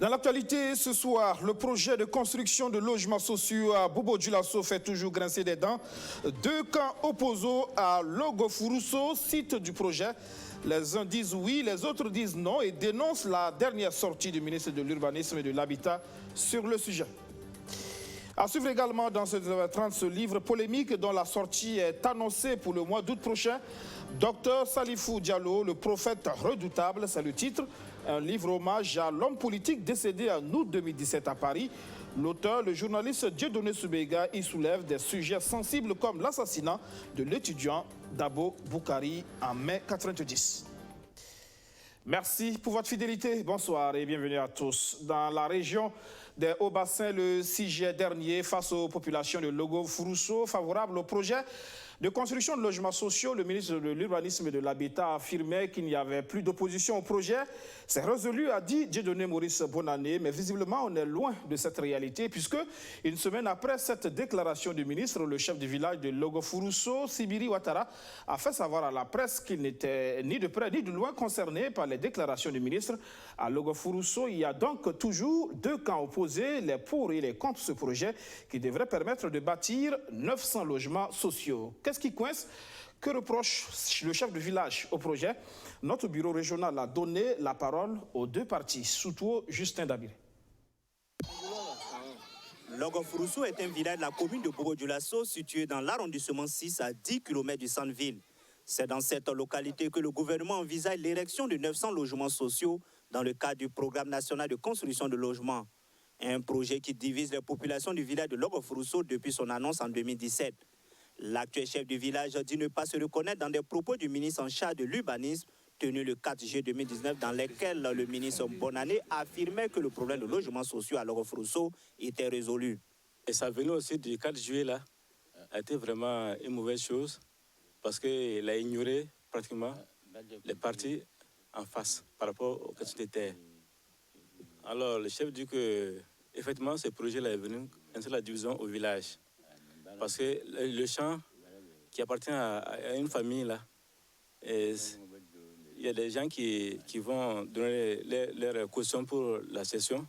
Dans l'actualité ce soir, le projet de construction de logements sociaux à Bobo-Dioulasso fait toujours grincer des dents. Deux camps opposés à Logofourousso, site du projet. Les uns disent oui, les autres disent non et dénoncent la dernière sortie du ministre de l'Urbanisme et de l'Habitat sur le sujet. À suivre également dans ce 30 ce livre polémique dont la sortie est annoncée pour le mois d'août prochain. Docteur Salifou Diallo, le prophète redoutable, c'est le titre. Un livre hommage à l'homme politique décédé en août 2017 à Paris. L'auteur, le journaliste Dieudonné Soubega, y soulève des sujets sensibles comme l'assassinat de l'étudiant Dabo Boukari en mai 1990. Merci pour votre fidélité. Bonsoir et bienvenue à tous. Dans la région des Hauts-Bassins, le 6 juillet dernier, face aux populations de Logofourousso, favorable au projet de construction de logements sociaux, le ministre de l'Urbanisme et de l'Habitat affirmait qu'il n'y avait plus d'opposition au projet. C'est résolu, a dit Dieudonné Maurice Bonannée, mais visiblement on est loin de cette réalité puisque une semaine après cette déclaration du ministre, le chef du village de Logofourousso, Sibiri Ouattara, a fait savoir à la presse qu'il n'était ni de près ni de loin concerné par les déclarations du ministre. À Logofourousso, il y a donc toujours deux camps opposés, les pour et les contre ce projet qui devrait permettre de bâtir 900 logements sociaux. Qu'est-ce qui coince? Que reproche le chef de village au projet? Notre bureau régional a donné la parole aux deux parties, surtout Justin Dabiré. Logofourousso est un village de la commune de Bobo-Dioulasso situé dans l'arrondissement 6 à 10 km du centre-ville. C'est dans cette localité que le gouvernement envisage l'érection de 900 logements sociaux dans le cadre du programme national de construction de logements. Un projet qui divise les populations du village de Logofourousso depuis son annonce en 2017. L'actuel chef du village dit ne pas se reconnaître dans des propos du ministre en charge de l'urbanisme tenu le 4 juillet 2019 dans lesquels le ministre Bonannée affirmait que le problème de logements sociaux à Logofourousso était résolu. Et sa venue aussi du 4 juillet là a été vraiment une mauvaise chose parce qu'il a ignoré pratiquement les parties en face par rapport aux questions de terre. Alors le chef dit que effectivement ce projet là est venu installer la division au village. Parce que le champ qui appartient à une famille, là, il y a des gens qui vont donner leur caution pour la cession,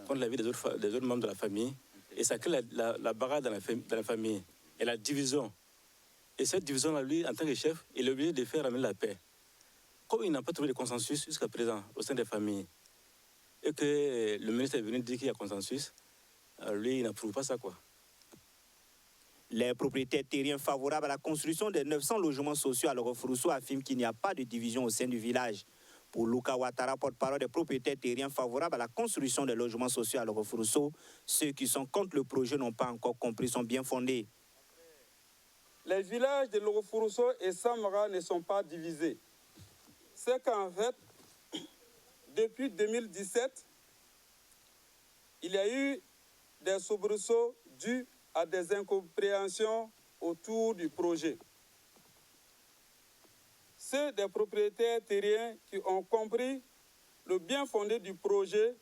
contre l'avis des autres membres de la famille. Et ça crée la bagarre dans la famille et la division. Et cette division-là, lui, en tant que chef, il est obligé de faire ramener la paix. Comme il n'a pas trouvé de consensus jusqu'à présent au sein des familles, et que le ministre est venu dire qu'il y a consensus, lui, il n'approuve pas ça, quoi. Les propriétaires terriens favorables à la construction des 900 logements sociaux à Logofourousso affirment qu'il n'y a pas de division au sein du village. Pour Luka Ouattara, porte-parole des propriétaires terriens favorables à la construction des logements sociaux à Logofourousso, ceux qui sont contre le projet n'ont pas encore compris son bien fondé. Les villages de Logofourousso et Samara ne sont pas divisés. C'est qu'en fait, depuis 2017, il y a eu des soubresauts dus à des incompréhensions autour du projet. Ceux des propriétaires terriens qui ont compris le bien fondé du projet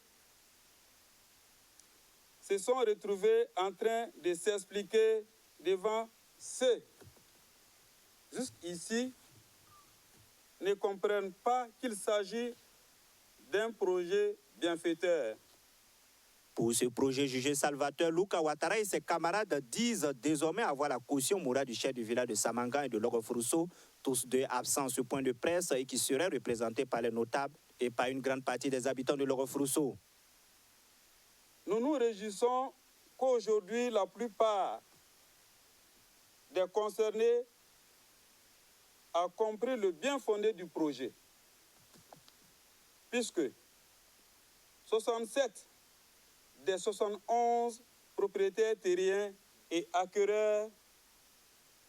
se sont retrouvés en train de s'expliquer devant ceux jusqu'ici ne comprennent pas qu'il s'agit d'un projet bienfaiteur. Pour ce projet jugé salvateur, Luka Ouattara et ses camarades disent désormais avoir la caution morale du chef du village de Samanga et de Logofourousso, tous deux absents à ce point de presse et qui seraient représentés par les notables et par une grande partie des habitants de Logofourousso. Nous nous réjouissons qu'aujourd'hui, la plupart des concernés a compris le bien fondé du projet, puisque 67 des 71 propriétaires terriens et acquéreurs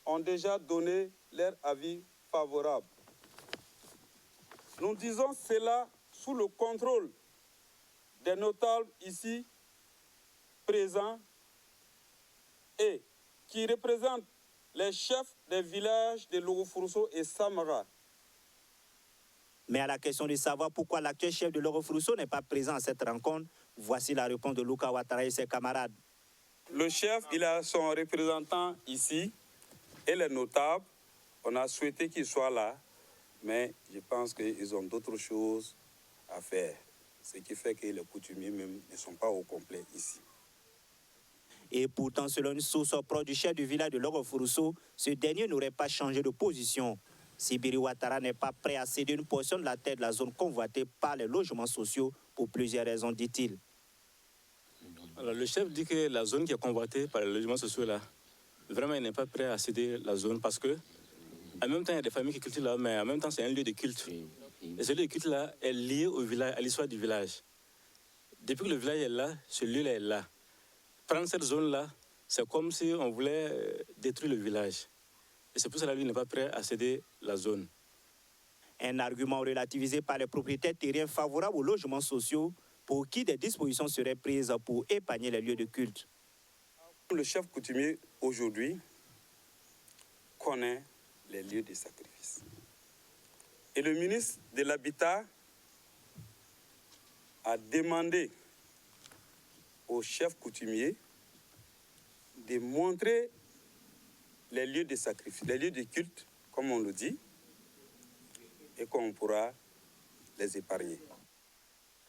ont déjà donné leur avis favorable. Nous disons cela sous le contrôle des notables ici présents et qui représentent les chefs des villages de Logofourousso et Samara. Mais à la question de savoir pourquoi l'actuel chef de Logofourousso n'est pas présent à cette rencontre, voici la réponse de Luka Ouattara et ses camarades. Le chef, il a son représentant ici et les notables. On a souhaité qu'ils soient là, mais je pense qu'ils ont d'autres choses à faire. Ce qui fait que les coutumiers même ne sont pas au complet ici. Et pourtant, selon une source proche du chef du village de Logo-Fourousseau, ce dernier n'aurait pas changé de position. Sibiri Ouattara n'est pas prêt à céder une portion de la terre de la zone convoitée par les logements sociaux pour plusieurs raisons, dit-il. Alors, le chef dit que la zone qui est convoitée par les logements sociaux, là, vraiment, il n'est pas prêt à céder la zone parce que, en même temps, il y a des familles qui cultivent là, mais en même temps, c'est un lieu de culte. Et ce lieu de culte-là est lié au village, à l'histoire du village. Depuis que le village est là, ce lieu-là est là. Prendre cette zone-là, c'est comme si on voulait détruire le village. Et c'est pour cela que lui n'est pas prêt à céder la zone. Un argument relativisé par les propriétaires terriens favorables aux logements sociaux pour qui des dispositions seraient prises pour épargner les lieux de culte. Le chef coutumier, aujourd'hui, connaît les lieux de sacrifice. Et le ministre de l'Habitat a demandé au chef coutumier de montrer les lieux de sacrifice, les lieux de culte, comme on le dit, et qu'on pourra les épargner.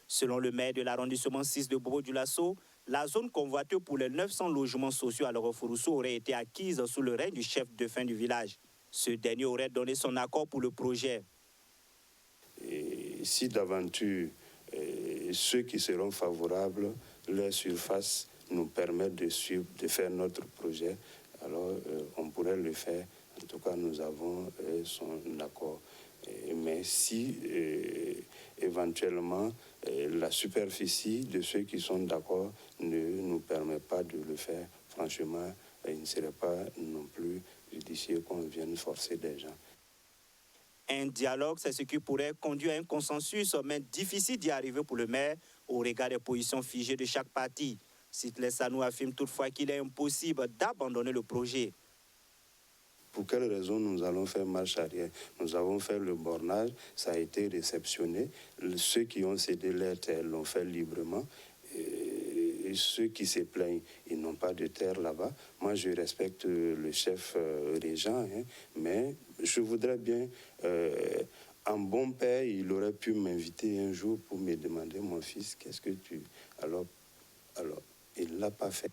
Selon le maire de l'arrondissement 6 de Bobo-Dioulasso, la zone convoitée pour les 900 logements sociaux à Logo-Fourousseau aurait été acquise sous le règne du chef de fin du village. Ce dernier aurait donné son accord pour le projet. Et si d'aventure ceux qui seront favorables, leur surface nous permet de faire notre projet, alors on pourrait le faire. En tout cas, nous avons son accord. Mais si éventuellement la superficie de ceux qui sont d'accord ne nous permet pas de le faire, franchement, il ne serait pas non plus judicieux qu'on vienne forcer des gens. Un dialogue, c'est ce qui pourrait conduire à un consensus, mais difficile d'y arriver pour le maire au regard des positions figées de chaque parti. Sitley Sanou affirme toutefois qu'il est impossible d'abandonner le projet. Pour quelles raisons nous allons faire marche arrière? Nous avons fait le bornage, ça a été réceptionné. Ceux qui ont cédé leur terre l'ont fait librement. Et ceux qui se plaignent, ils n'ont pas de terre là-bas. Moi, je respecte le chef régent, mais je voudrais bien, en bon père, il aurait pu m'inviter un jour pour me demander, mon fils, qu'est-ce que tu... Alors, il ne l'a pas fait.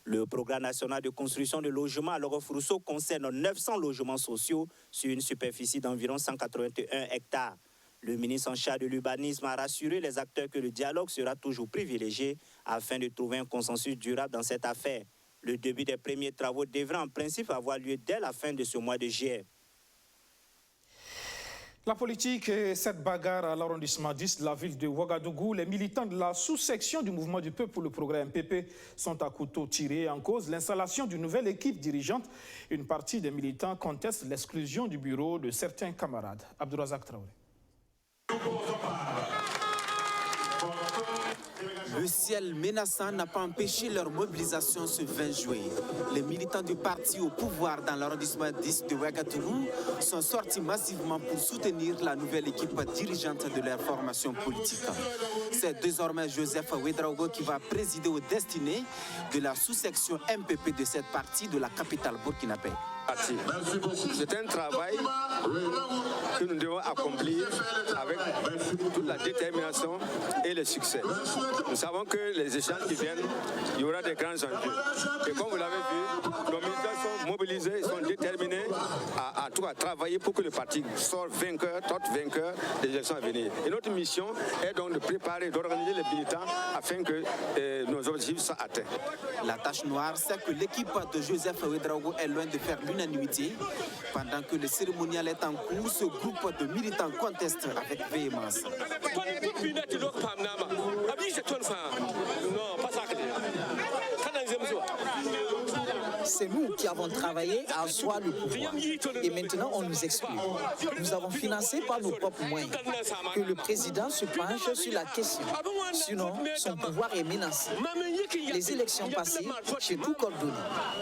Le programme national de construction de logements à Logo-Fourousseau concerne 900 logements sociaux sur une superficie d'environ 181 hectares. Le ministre en charge de l'urbanisme a rassuré les acteurs que le dialogue sera toujours privilégié afin de trouver un consensus durable dans cette affaire. Le début des premiers travaux devrait en principe avoir lieu dès la fin de ce mois de juillet. La politique et cette bagarre à l'arrondissement 10 de la ville de Ouagadougou, les militants de la sous-section du mouvement du peuple pour le progrès MPP sont à couteau tiré en cause l'installation d'une nouvelle équipe dirigeante. Une partie des militants conteste l'exclusion du bureau de certains camarades. Abdourazak Traoré. Le ciel menaçant n'a pas empêché leur mobilisation ce 20 juillet. Les militants du parti au pouvoir dans l'arrondissement 10 de Ouagadougou sont sortis massivement pour soutenir la nouvelle équipe dirigeante de leur formation politique. C'est désormais Joseph Ouedraogo qui va présider aux destinées de la sous-section MPP de cette partie de la capitale burkinabé. C'est un travail que nous devons accomplir avec toute la détermination et le succès. Nous savons que les échanges qui viennent, il y aura des grands enjeux. Et comme vous l'avez vu, nos militants sont mobilisés, ils sont déterminés à travailler pour que le parti sorte vainqueur des élections à venir. Et notre mission est donc de préparer, d'organiser les militants afin que nos objectifs soient atteints. La tâche noire, c'est que l'équipe de Joseph Ouedraogo est loin de faire l'unanimité. Pendant que le cérémonial est en cours, ce groupe de militants conteste avec véhémence. C'est nous qui avons travaillé à asseoir le pouvoir. Et maintenant, on nous exclut. Nous avons financé par nos propres moyens. Que le président se penche sur la question. Sinon, son pouvoir est menacé. Les élections passées, j'ai tout coordonné.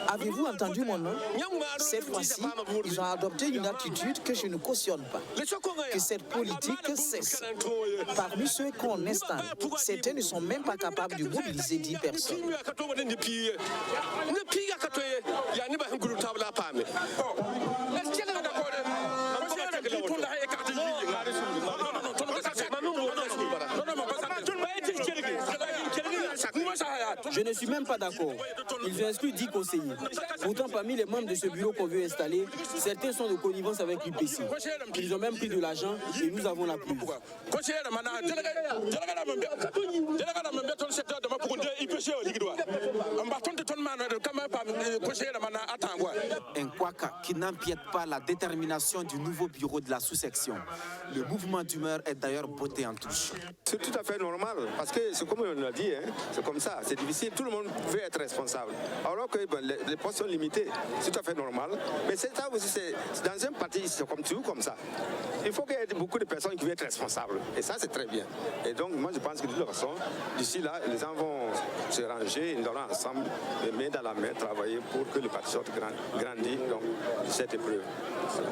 Avez-vous entendu mon nom? Cette fois-ci, ils ont adopté une attitude que je ne cautionne pas. Que cette politique cesse. Parmi ceux qu'on installe, certains ne sont même pas capables de mobiliser 10 personnes. Je ne suis même pas d'accord. Ils ont exclu 10 conseillers. Pourtant, parmi les membres de ce bureau qu'on veut installer, certains sont de connivence avec l'UPC. Ils ont même pris de l'argent et nous avons la preuve. Un Kwaka qui n'empiète pas la détermination du nouveau bureau de la sous-section. Le mouvement d'humeur est d'ailleurs botté en touche. C'est tout à fait normal, parce que c'est comme on l'a dit, hein, c'est comme ça, c'est difficile, tout le monde veut être responsable. Alors que les postes sont limités, c'est tout à fait normal. Mais c'est ça aussi, c'est dans un parti, c'est comme tout, comme ça. Il faut qu'il y ait beaucoup de personnes qui veulent être responsables. Et ça, c'est très bien. Et donc, moi, je pense que de toute façon, d'ici là, les gens vont se ranger, nous allons ensemble, main dans la main, travailler pour que le parti sorte grandi donc, de cette épreuve. Voilà.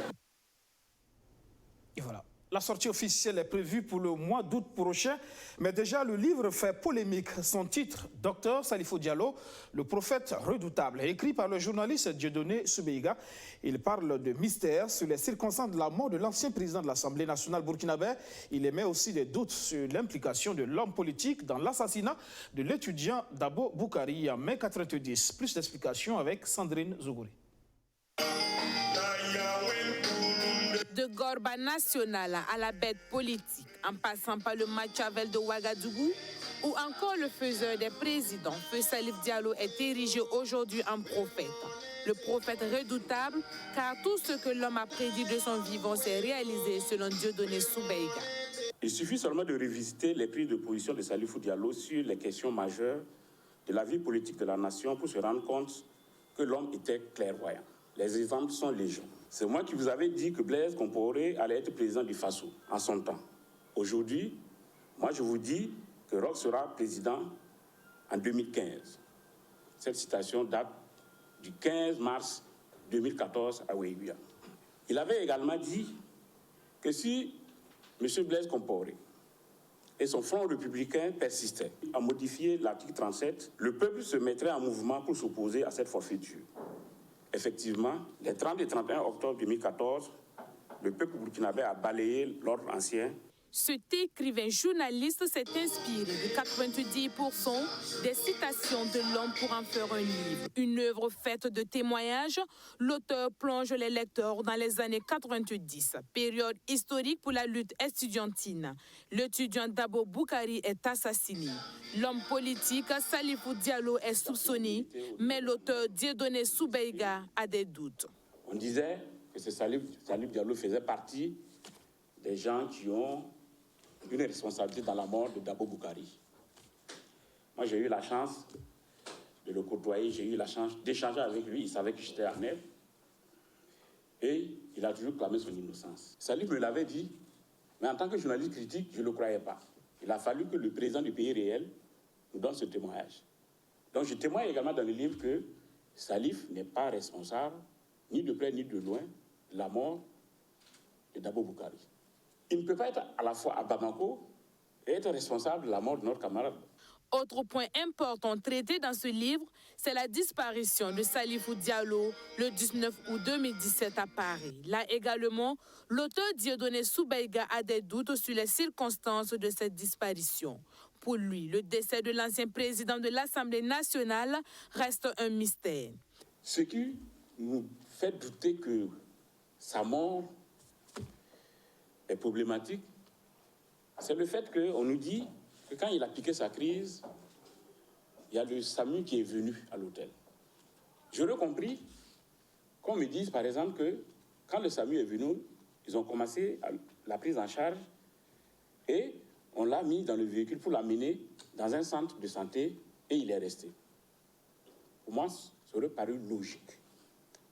Et voilà. La sortie officielle est prévue pour le mois d'août prochain, mais déjà le livre fait polémique. Son titre, Docteur Salifou Diallo, le prophète redoutable, écrit par le journaliste Dieudonné Soubeiga. Il parle de mystère sur les circonstances de la mort de l'ancien président de l'Assemblée nationale burkinabé. Il émet aussi des doutes sur l'implication de l'homme politique dans l'assassinat de l'étudiant Dabo Boukari en mai 1990. Plus d'explications avec Sandrine Zougouri. De Gorba national à la bête politique, en passant par le Machiavel de Ouagadougou, ou encore le faiseur des présidents, Feu Salif Diallo est érigé aujourd'hui en prophète. Le prophète redoutable, car tout ce que l'homme a prédit de son vivant s'est réalisé selon Dieudonné Soubeiga. Il suffit seulement de revisiter les prises de position de Salifou Diallo sur les questions majeures de la vie politique de la nation pour se rendre compte que l'homme était clairvoyant. Les exemples sont légion. C'est moi qui vous avais dit que Blaise Compaoré allait être président du FASO en son temps. Aujourd'hui, moi je vous dis que Roch sera président en 2015. Cette citation date du 15 mars 2014 à Ouéguia. Il avait également dit que si M. Blaise Compaoré et son front républicain persistaient à modifier l'article 37, le peuple se mettrait en mouvement pour s'opposer à cette forfaiture. Effectivement, les 30 et 31 octobre 2014, le peuple burkinabé a balayé l'ordre ancien. Cet écrivain journaliste s'est inspiré de 90% des citations de l'homme pour en faire un livre. Une œuvre faite de témoignages, l'auteur plonge les lecteurs dans les années 90, période historique pour la lutte estudiantine. L'étudiant Dabo Boukari est assassiné. L'homme politique Salifou Diallo est soupçonné, mais l'auteur Dieudonné Soubeiga a des doutes. On disait que ce Salif Diallo faisait partie des gens qui ont une responsabilité dans la mort de Dabo Boukari. Moi, j'ai eu la chance de le côtoyer, j'ai eu la chance d'échanger avec lui. Il savait que j'étais à Nef. Et il a toujours clamé son innocence. Salif me l'avait dit, mais en tant que journaliste critique, je ne le croyais pas. Il a fallu que le président du pays réel nous donne ce témoignage. Donc, je témoigne également dans le livre que Salif n'est pas responsable, ni de près ni de loin, de la mort de Dabo Boukari. Il ne peut pas être à la fois à Bamako et être responsable de la mort de notre camarade. Autre point important traité dans ce livre, c'est la disparition de Salifou Diallo le 19 août 2017 à Paris. Là également, l'auteur Dieudonné Soubeiga a des doutes sur les circonstances de cette disparition. Pour lui, le décès de l'ancien président de l'Assemblée nationale reste un mystère. Ce qui nous fait douter que sa mort est problématique, c'est le fait qu'on nous dit que quand il a piqué sa crise, il y a le SAMU qui est venu à l'hôtel. J'aurais compris qu'on me dise par exemple que quand le SAMU est venu, ils ont commencé la prise en charge et on l'a mis dans le véhicule pour l'amener dans un centre de santé et il est resté. Pour moi, ça aurait paru logique.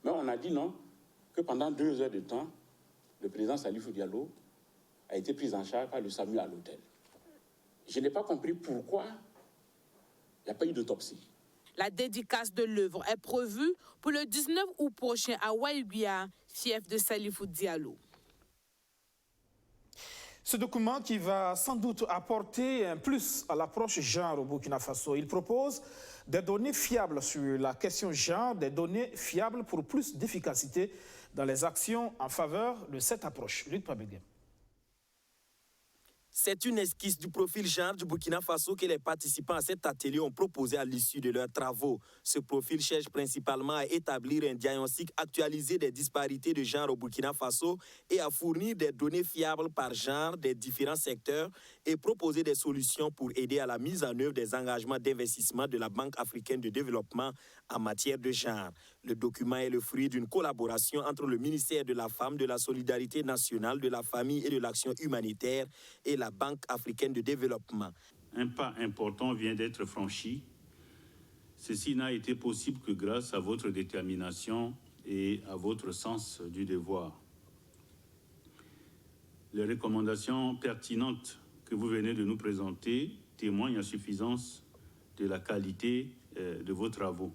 Mais on a dit non, que pendant 2 heures de temps, le président Salifou Diallo a été pris en charge par le SAMU à l'hôtel. Je n'ai pas compris pourquoi il n'y a pas eu d'autopsie. La dédicace de l'œuvre est prévue pour le 19 août prochain à Ouéguia, fief de Salifou Diallo. Ce document qui va sans doute apporter un plus à l'approche genre au Burkina Faso. Il propose des données fiables sur la question genre, des données fiables pour plus d'efficacité dans les actions en faveur de cette approche. Luc Pabegem. C'est une esquisse du profil genre du Burkina Faso que les participants à cet atelier ont proposé à l'issue de leurs travaux. Ce profil cherche principalement à établir un diagnostic actualisé des disparités de genre au Burkina Faso et à fournir des données fiables par genre des différents secteurs et proposer des solutions pour aider à la mise en œuvre des engagements d'investissement de la Banque africaine de développement en matière de genre. Le document est le fruit d'une collaboration entre le ministère de la Femme, de la Solidarité nationale, de la Famille et de l'Action humanitaire et la Banque africaine de développement. Un pas important vient d'être franchi. Ceci n'a été possible que grâce à votre détermination et à votre sens du devoir. Les recommandations pertinentes que vous venez de nous présenter témoignent à suffisance de la qualité de vos travaux.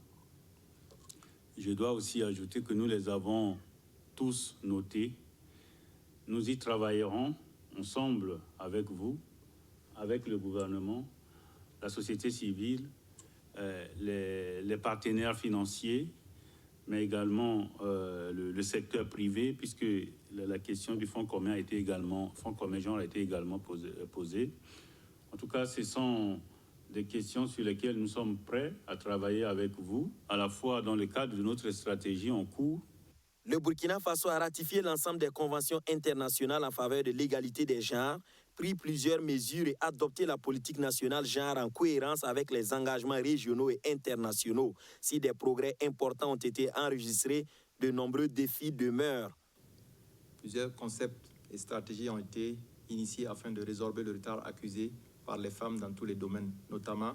Je dois aussi ajouter que nous les avons tous notés. Nous y travaillerons ensemble avec vous, avec le gouvernement, la société civile, les partenaires financiers, mais également le secteur privé, puisque la question du fonds commun genre a été également posée. En tout cas, ce sont des questions sur lesquelles nous sommes prêts à travailler avec vous, à la fois dans le cadre de notre stratégie en cours. Le Burkina Faso a ratifié l'ensemble des conventions internationales en faveur de l'égalité des genres, pris plusieurs mesures et adopté la politique nationale genre en cohérence avec les engagements régionaux et internationaux. Si des progrès importants ont été enregistrés, de nombreux défis demeurent. Plusieurs concepts et stratégies ont été initiés afin de résorber le retard accusé par les femmes dans tous les domaines, notamment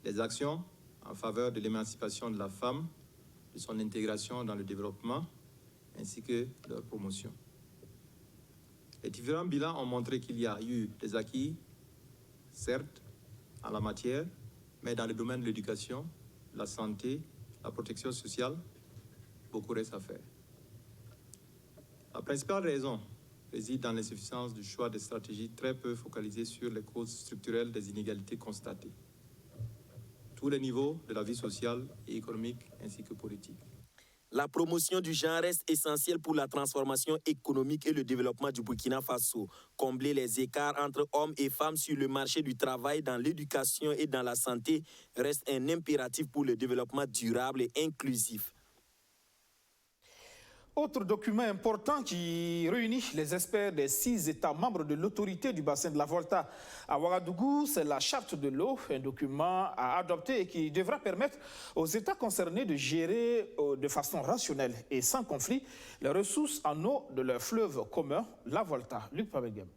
les actions en faveur de l'émancipation de la femme, de son intégration dans le développement, ainsi que leur promotion. Les différents bilans ont montré qu'il y a eu des acquis, certes, en la matière, mais dans le domaine de l'éducation, la santé, la protection sociale, beaucoup reste à faire. La principale raison réside dans l'insuffisance du choix de stratégies très peu focalisées sur les causes structurelles des inégalités constatées. Tous les niveaux de la vie sociale et économique ainsi que politique. La promotion du genre reste essentielle pour la transformation économique et le développement du Burkina Faso. Combler les écarts entre hommes et femmes sur le marché du travail, dans l'éducation et dans la santé reste un impératif pour le développement durable et inclusif. Autre document important qui réunit les experts des 6 États membres de l'autorité du bassin de la Volta à Ouagadougou, c'est la charte de l'eau, un document à adopter et qui devra permettre aux États concernés de gérer de façon rationnelle et sans conflit les ressources en eau de leur fleuve commun, la Volta. Luc Pabegem.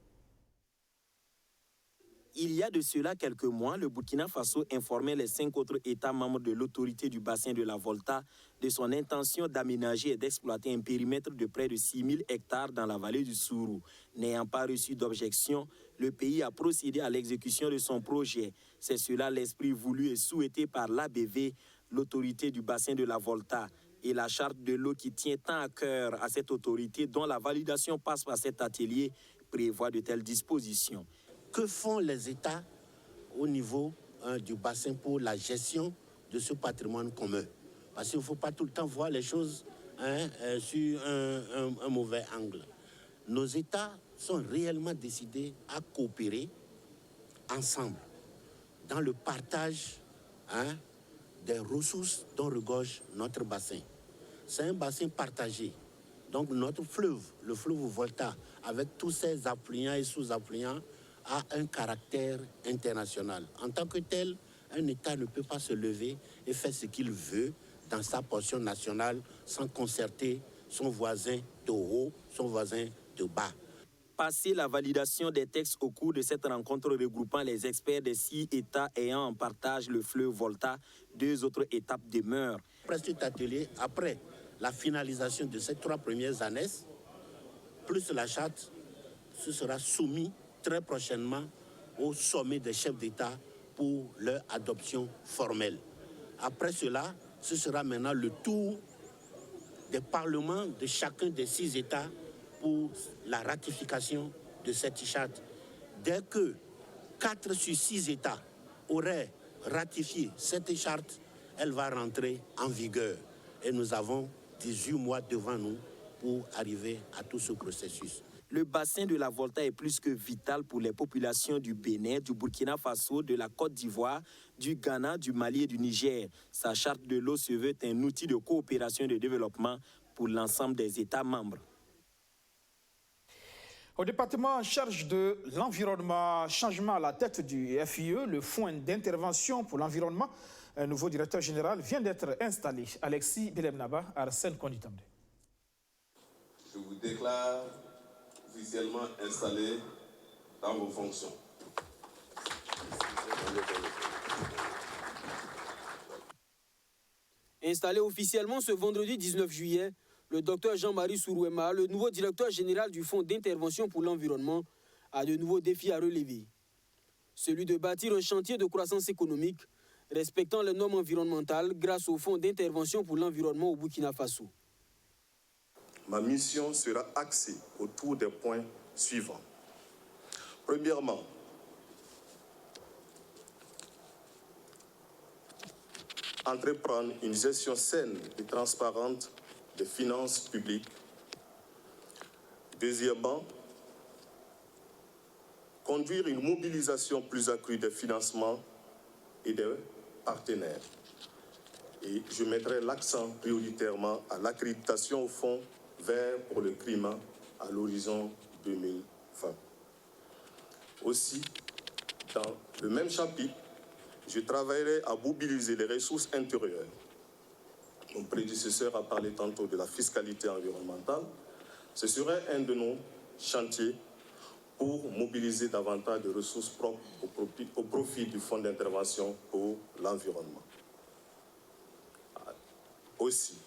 Il y a de cela quelques mois, le Burkina Faso informait les 5 autres États membres de l'autorité du bassin de la Volta de son intention d'aménager et d'exploiter un périmètre de près de 6 000 hectares dans la vallée du Sourou. N'ayant pas reçu d'objection, le pays a procédé à l'exécution de son projet. C'est cela l'esprit voulu et souhaité par l'ABV, l'autorité du bassin de la Volta, et la charte de l'eau qui tient tant à cœur à cette autorité dont la validation passe par cet atelier prévoit de telles dispositions. Que font les États au niveau du bassin pour la gestion de ce patrimoine commun? Parce qu'il ne faut pas tout le temps voir les choses sur un mauvais angle. Nos États sont réellement décidés à coopérer ensemble dans le partage des ressources dont regorge notre bassin. C'est un bassin partagé. Donc notre fleuve, le fleuve Volta, avec tous ses affluents et sous-affluents, a un caractère international. En tant que tel, un État ne peut pas se lever et faire ce qu'il veut dans sa portion nationale sans concerter son voisin de haut, son voisin de bas. Passé la validation des textes au cours de cette rencontre regroupant les experts des 6 États ayant en partage le fleuve Volta, 2 autres étapes demeurent. Après cet atelier, après la finalisation de ces 3 premières annexes, plus la charte, ce sera soumis très prochainement au sommet des chefs d'État pour leur adoption formelle. Après cela, ce sera maintenant le tour des parlements de chacun des 6 États pour la ratification de cette charte. Dès que 4 sur 6 États auraient ratifié cette charte, elle va rentrer en vigueur. Et nous avons 18 mois devant nous pour arriver à tout ce processus. le bassin de la Volta est plus que vital pour les populations du Bénin, du Burkina Faso, de la Côte d'Ivoire, du Ghana, du Mali et du Niger. Sa charte de l'eau se veut un outil de coopération et de développement pour l'ensemble des États membres. Au département en charge de l'environnement, changement à la tête du FIE, le Fonds d'intervention pour l'environnement, un nouveau directeur général vient d'être installé. Alexis Belemnaba, Arsène Konditamde. Je vous déclare officiellement installé dans vos fonctions. Installé officiellement ce vendredi 19 juillet, le docteur Jean-Marie Sourouema, le nouveau directeur général du Fonds d'intervention pour l'environnement, a de nouveaux défis à relever. Celui de bâtir un chantier de croissance économique respectant les normes environnementales grâce au Fonds d'intervention pour l'environnement au Burkina Faso. Ma mission sera axée autour des points suivants. Premièrement, entreprendre une gestion saine et transparente des finances publiques. Deuxièmement, conduire une mobilisation plus accrue des financements et des partenaires. Et je mettrai l'accent prioritairement à l'accréditation au Fonds vert pour le climat à l'horizon 2020. Aussi, dans le même chapitre, je travaillerai à mobiliser les ressources intérieures. Mon prédécesseur a parlé tantôt de la fiscalité environnementale. Ce serait un de nos chantiers pour mobiliser davantage de ressources propres au profit du Fonds d'intervention pour l'environnement. Aussi,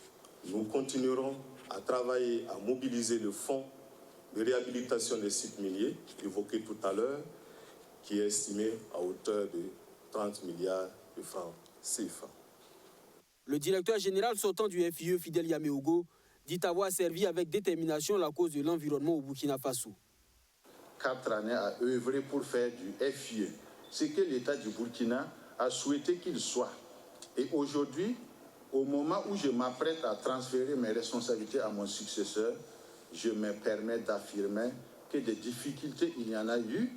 nous continuerons à travailler à mobiliser le Fonds de réhabilitation des sites miniers, évoqué tout à l'heure, qui est estimé à hauteur de 30 milliards de francs CFA. Le directeur général sortant du FIE, Fidel Yaméogo, dit avoir servi avec détermination la cause de l'environnement au Burkina Faso. 4 années à œuvrer pour faire du FIE ce que l'État du Burkina a souhaité qu'il soit. Et aujourd'hui, au moment où je m'apprête à transférer mes responsabilités à mon successeur, je me permets d'affirmer que des difficultés, il y en a eu,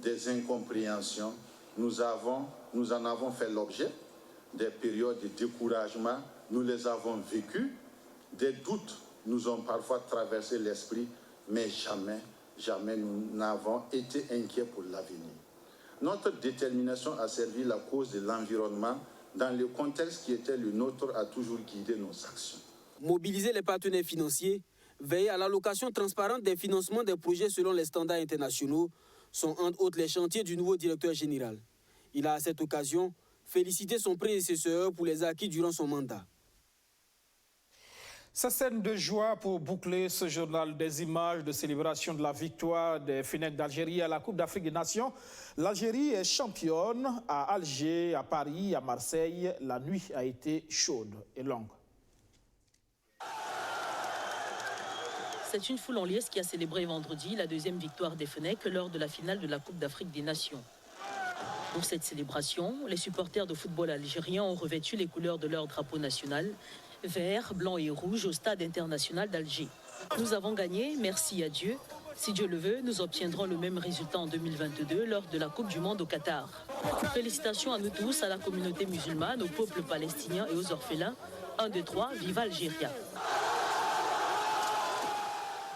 des incompréhensions. Nous en avons fait l'objet, des périodes de découragement, nous les avons vécues, des doutes nous ont parfois traversé l'esprit, mais jamais nous n'avons été inquiets pour l'avenir. Notre détermination à servir la cause de l'environnement dans le contexte qui était le nôtre a toujours guidé nos actions. Mobiliser les partenaires financiers, veiller à l'allocation transparente des financements des projets selon les standards internationaux sont entre autres les chantiers du nouveau directeur général. Il a à cette occasion félicité son prédécesseur pour les acquis durant son mandat. Sa scène de joie pour boucler ce journal des images de célébration de la victoire des Fennecs d'Algérie à la Coupe d'Afrique des Nations. L'Algérie est championne à Alger, à Paris, à Marseille. La nuit a été chaude et longue. C'est une foule en liesse qui a célébré vendredi la deuxième victoire des Fennecs lors de la finale de la Coupe d'Afrique des Nations. Pour cette célébration, les supporters de football algériens ont revêtu les couleurs de leur drapeau national, vert, blanc et rouge au stade international d'Alger. Nous avons gagné, merci à Dieu. Si Dieu le veut, nous obtiendrons le même résultat en 2022 lors de la Coupe du Monde au Qatar. Félicitations à nous tous, à la communauté musulmane, au peuple palestinien et aux orphelins. 1, 2, 3, vive Algéria.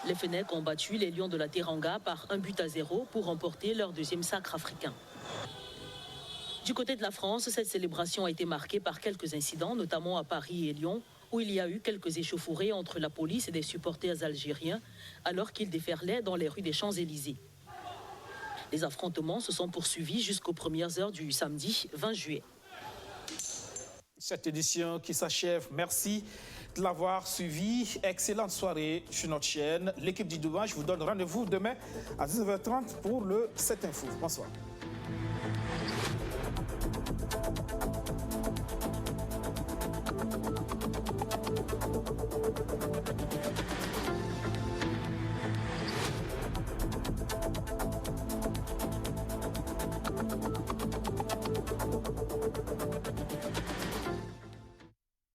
Les Fennecs ont battu les Lions de la Teranga par 1-0 pour remporter leur deuxième sacre africain. Du côté de la France, cette célébration a été marquée par quelques incidents, notamment à Paris et Lyon, où il y a eu quelques échauffourées entre la police et des supporters algériens, alors qu'ils déferlaient dans les rues des Champs-Élysées. Les affrontements se sont poursuivis jusqu'aux premières heures du samedi 20 juillet. Cette édition qui s'achève, merci de l'avoir suivi. Excellente soirée sur notre chaîne. L'équipe du Douban, je vous donne rendez-vous demain à 19h30 pour le 7 Info. Bonsoir.